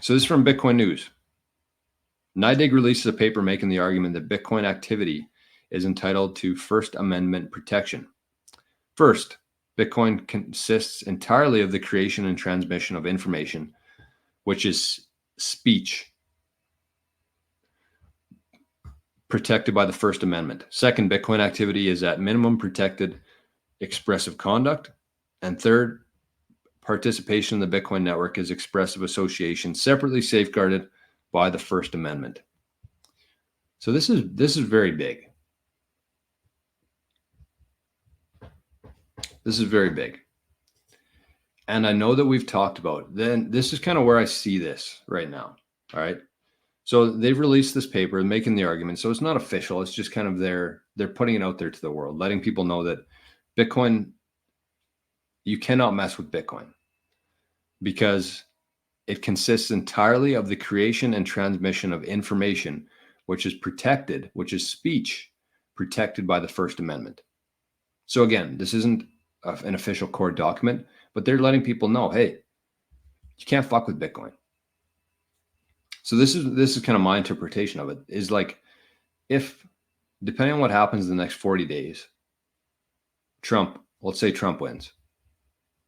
So this is from Bitcoin News. NYDIG releases a paper making the argument that Bitcoin activity is entitled to First Amendment protection. First, Bitcoin consists entirely of the creation and transmission of information, which is speech, protected by the First Amendment. Second, Bitcoin activity is at minimum protected expressive conduct. And third, participation in the Bitcoin network is expressive association, separately safeguarded by the First Amendment. So this is very big. This is very big. And I know that we've talked about, then this is kind of where I see this right now. All right. So they've released this paper making the argument. So it's not official. It's just kind of they're putting it out there to the world, letting people know that Bitcoin, you cannot mess with Bitcoin because it consists entirely of the creation and transmission of information, which is protected, which is speech protected by the First Amendment. So again, this isn't an official court document, but they're letting people know, hey, you can't fuck with Bitcoin. So this is kind of my interpretation of it, is like, if depending on what happens in the next 40 days, let's say Trump wins,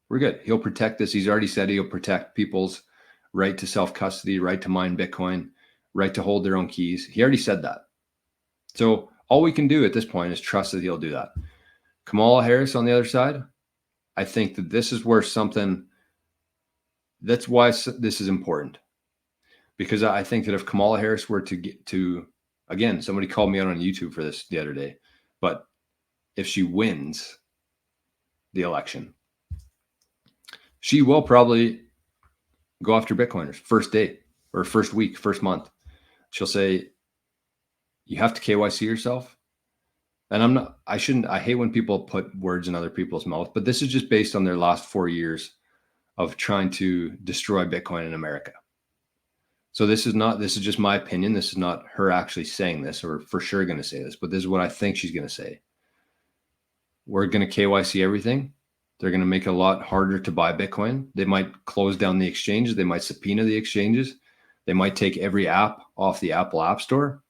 we're good. He'll protect this. He's already said he'll protect people's right to self-custody, right to mine Bitcoin, right to hold their own keys. He already said that. So all we can do at this point is trust that he'll do that. Kamala Harris on the other side, I think that this is where that's why this is important. Because I think that if Kamala Harris were to get to, again, somebody called me out on YouTube for this the other day, but if she wins the election, she will probably go after Bitcoiners first day or first week, first month. She'll say, you have to KYC yourself. And I hate when people put words in other people's mouth, but this is just based on their last 4 years of trying to destroy Bitcoin in America. So this is just my opinion. This is not her actually saying this or for sure going to say this, but this is what I think she's going to say. We're going to KYC everything. They're going to make it a lot harder to buy Bitcoin. They might close down the exchanges. They might subpoena the exchanges. They might take every app off the Apple App Store.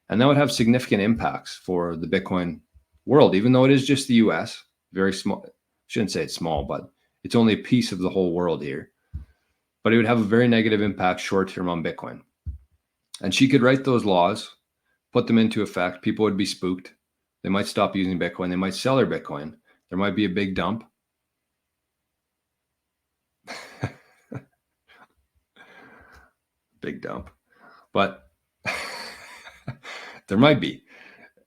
And that would have significant impacts for the Bitcoin world, even though it is just the US, very small. I shouldn't say it's small, but it's only a piece of the whole world here. But it would have a very negative impact short term on Bitcoin. And she could write those laws, put them into effect. People would be spooked. They might stop using Bitcoin. They might sell their Bitcoin. There might be a big dump. Big dump. But there might be.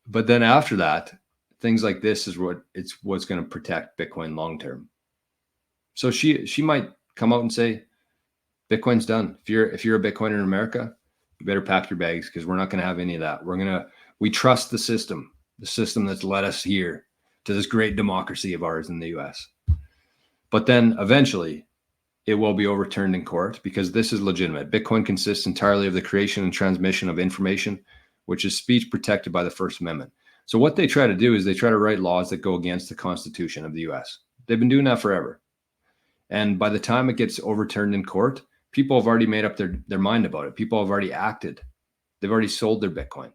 But then after that, things like this is what's going to protect Bitcoin long term. So she might come out and say, Bitcoin's done. If you're a Bitcoiner in America, you better pack your bags because we're not going to have any of that. We trust the system that's led us here to this great democracy of ours in the US. But then eventually it will be overturned in court because this is legitimate. Bitcoin consists entirely of the creation and transmission of information, which is speech protected by the First Amendment. So what they try to do is they try to write laws that go against the Constitution of the US. They've been doing that forever. And by the time it gets overturned in court, people have already made up their mind about it. People have already acted. They've already sold their Bitcoin.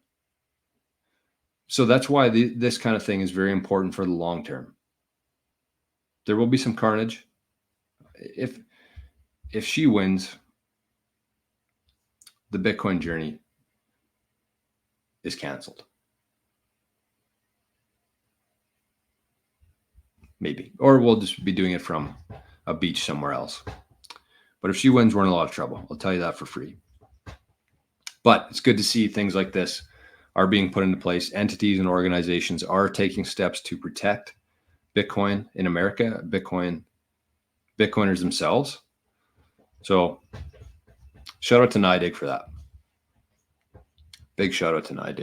So that's why this kind of thing is very important for the long term. There will be some carnage. If she wins, the Bitcoin journey is canceled. Maybe. Or we'll just be doing it from a beach somewhere else. But if she wins, we're in a lot of trouble. I'll tell you that for free. But it's good to see things like this are being put into place. Entities and organizations are taking steps to protect Bitcoin in America, Bitcoiners themselves. So shout out to NYDIG for that. Big shout out to NYDIG.